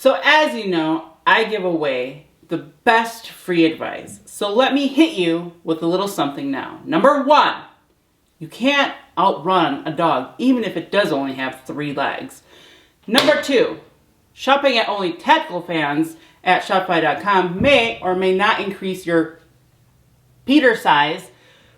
So as you know, I give away the best free advice. So let me hit you with a little something now. Number one, you can't outrun a dog even if it does only have 3 legs. Number two, shopping at only tactical fans at shopify.com may or may not increase your Peter size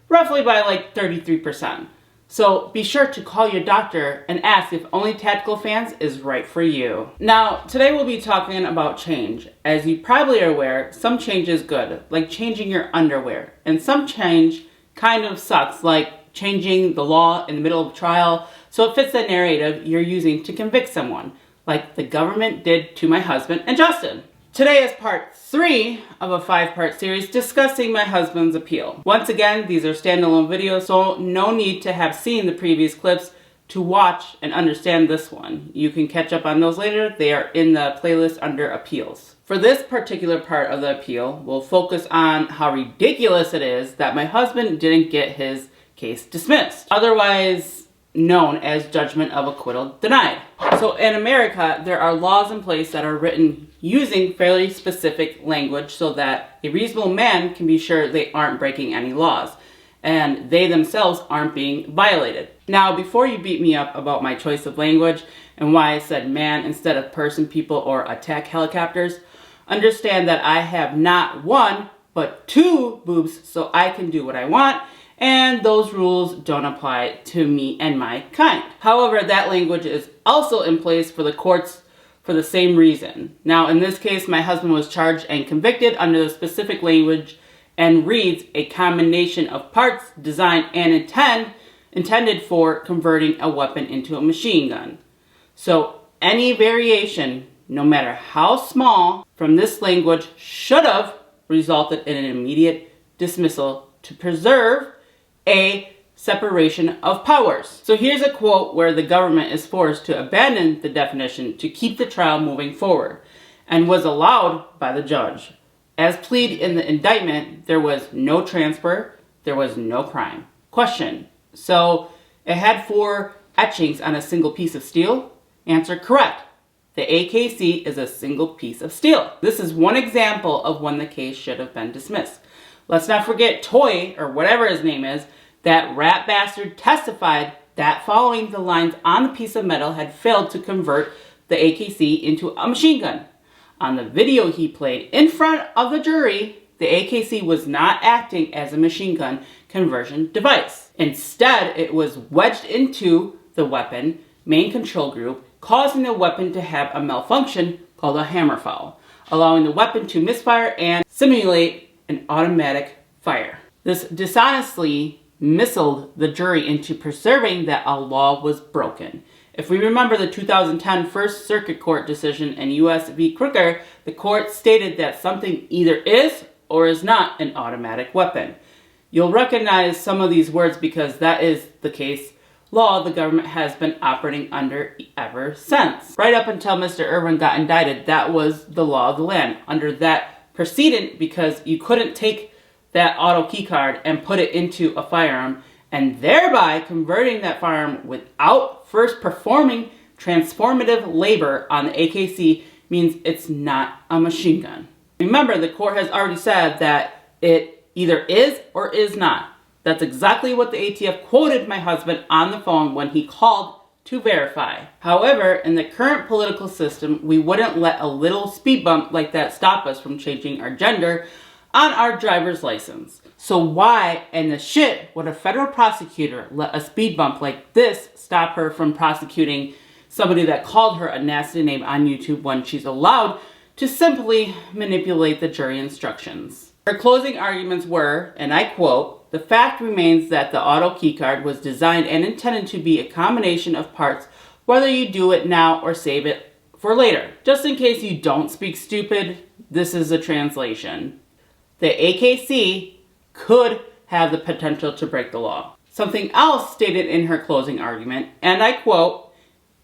roughly by like 33%. So be sure to call your doctor and ask if Only Tactical Fans is right for you. Now, today we'll be talking about change. As you probably are aware, some change is good, like changing your underwear. And some change kind of sucks, like changing the law in the middle of trial so it fits the narrative you're using to convict someone, like the government did to my husband and Justin. Today is part 3 of a 5-part series discussing my husband's appeal. Once again, these are standalone videos, so no need to have seen the previous clips to watch and understand this one. You can catch up on those later. They are in the playlist under appeals. For this particular part of the appeal, we'll focus on how ridiculous it is that my husband didn't get his case dismissed, otherwise known as judgment of acquittal denied. So in America, there are laws in place that are written using fairly specific language so that a reasonable man can be sure they aren't breaking any laws and they themselves aren't being violated. Now, before you beat me up about my choice of language and why I said man instead of person, people, or attack helicopters, understand that I have not 1, but 2 boobs, so I can do what I want, and those rules don't apply to me and my kind. However, that language is also in place for the courts for the same reason. Now, in this case, my husband was charged and convicted under the specific language and reads a combination of parts designed and intended for converting a weapon into a machine gun. So any variation, no matter how small, from this language should have resulted in an immediate dismissal to preserve a separation of powers. So here's a quote where the government is forced to abandon the definition to keep the trial moving forward and was allowed by the judge. As pleaded in the indictment, there was no transfer, there was no crime. Question: so it had 4 etchings on a single piece of steel? Answer: correct. The AKC is a single piece of steel. This is one example of when the case should have been dismissed. Let's not forget Toy, or whatever his name is, that rat bastard testified that following the lines on the piece of metal had failed to convert the AKC into a machine gun. On the video he played in front of the jury, the AKC was not acting as a machine gun conversion device. Instead, it was wedged into the weapon main control group, causing the weapon to have a malfunction called a hammer foul, allowing the weapon to misfire and simulate an automatic fire. This dishonestly missiled the jury into preserving that a law was broken. If we remember the 2010 First Circuit Court decision in U.S. v. Crooker, the court stated that something either is or is not an automatic weapon. You'll recognize some of these words because that is the case law the government has been operating under ever since. Right up until Mr. Ervin got indicted, that was the law of the land. Under that precedent, because you couldn't take that auto key card and put it into a firearm and thereby converting that firearm without first performing transformative labor on the AKC means it's not a machine gun. Remember, the court has already said that it either is or is not. That's exactly what the ATF quoted my husband on the phone when he called to verify. However, in the current political system, we wouldn't let a little speed bump like that stop us from changing our gender on our driver's license. So why in the shit would a federal prosecutor let a speed bump like this stop her from prosecuting somebody that called her a nasty name on YouTube when she's allowed to simply manipulate the jury instructions? Her closing arguments were, and I quote, "The fact remains that the auto keycard was designed and intended to be a combination of parts, whether you do it now or save it for later." Just in case you don't speak stupid, this is a translation. The AKC could have the potential to break the law. Something else stated in her closing argument, and I quote,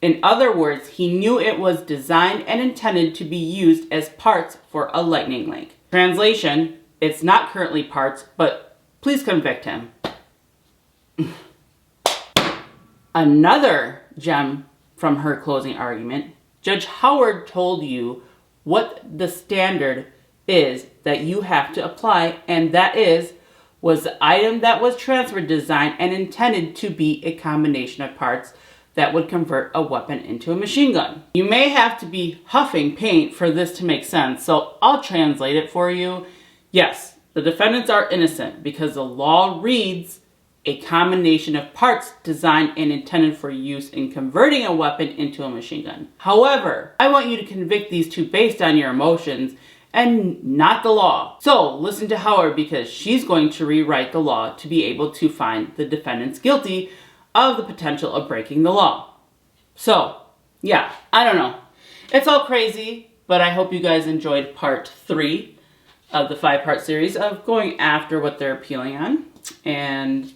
"In other words, he knew it was designed and intended to be used as parts for a lightning link." Translation: it's not currently parts, but please convict him. Another gem from her closing argument: Judge Howard told you what the standard is that you have to apply, and that is, was the item that was transferred designed and intended to be a combination of parts that would convert a weapon into a machine gun. You may have to be huffing paint for this to make sense, so I'll translate it for you. Yes, the defendants are innocent because the law reads a combination of parts designed and intended for use in converting a weapon into a machine gun. However, I want you to convict these two based on your emotions and not the law. So listen to Howard, because she's going to rewrite the law to be able to find the defendants guilty of the potential of breaking the law. So, yeah, I don't know. It's all crazy, but I hope you guys enjoyed part 3 of the 5-part series of going after what they're appealing on, and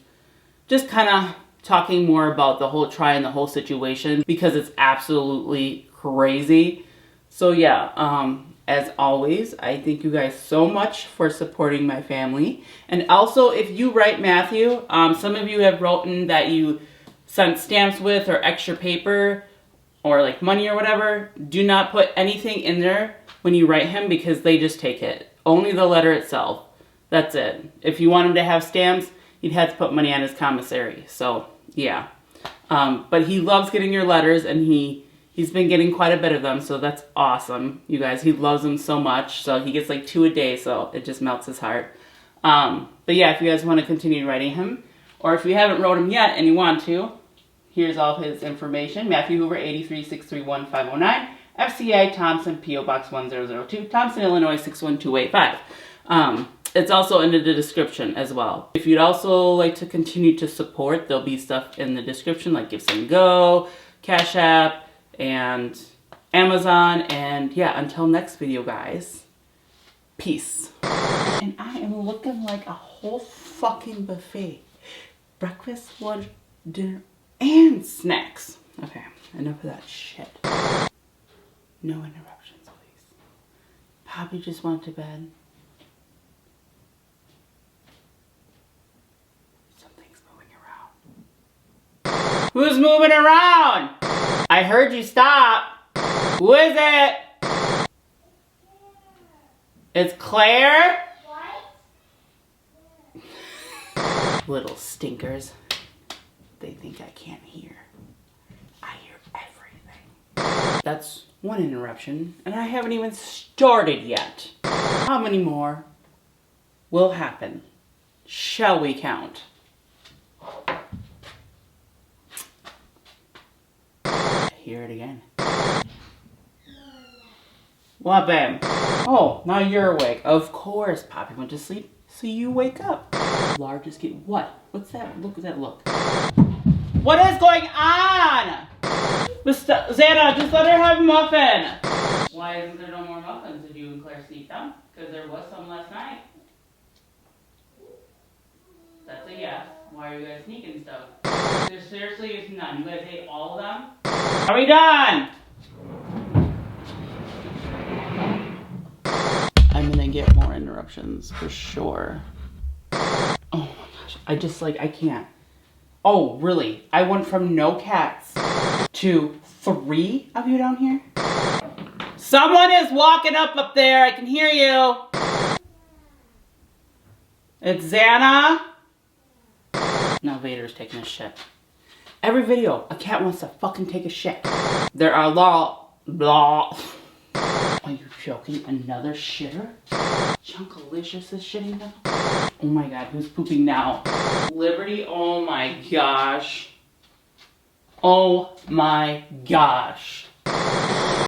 just kind of talking more about the whole try and the whole situation, because it's absolutely crazy. So yeah, as always, I thank you guys so much for supporting my family. And also, if you write Matthew, some of you have written that you sent stamps with or extra paper or like money or whatever. Do not put anything in there when you write him, because they just take it. Only the letter itself. That's it. If you want him to have stamps, you'd have to put money on his commissary. So, yeah. But he loves getting your letters, and he's been getting quite a bit of them, so that's awesome, you guys. He loves them so much, so he gets like 2 a day, so it just melts his heart. But yeah, if you guys want to continue writing him, or if you haven't wrote him yet and you want to, here's all his information. Matthew Hoover, 83-631-509. FCI Thomson, P.O Box 1002, Thompson, Illinois 61285. It's also in the description as well. If you'd also like to continue to support, there'll be stuff in the description like Givesendgo, Cash App, and Amazon. And yeah, until next video, guys, peace. And I am looking like a whole fucking buffet. Breakfast, lunch, dinner, and snacks. Okay, enough of that shit. No interruptions, please. Poppy just went to bed. Something's moving around. Who's moving around? I heard you stop. Who is it? It's Claire? What? Little stinkers. They think I can't hear. I hear everything. That's one interruption, and I haven't even started yet. How many more will happen? Shall we count? Hear it again. What, babe? Oh, now you're awake. Of course, Poppy went to sleep, so you wake up. Largest kid. What? What's that? Look at that look. What is going on? Xana, just let her have a muffin. Why isn't there no more muffins? Did you and Claire sneak them? Because there was some last night. That's a yes. Why are you guys sneaking stuff? There seriously is none. You guys ate all of them? Are we done? I'm gonna get more interruptions for sure. Oh my gosh. I can't. Oh, really? I went from no cats to 3 of you down here? Someone is walking up there. I can hear you. It's Xana. Now Vader's taking a shit. Every video, a cat wants to fucking take a shit. There are blah. Are you joking? Another shitter? Chunkalicious is shitting now? Oh my god, who's pooping now? Liberty, oh my gosh. Oh my gosh.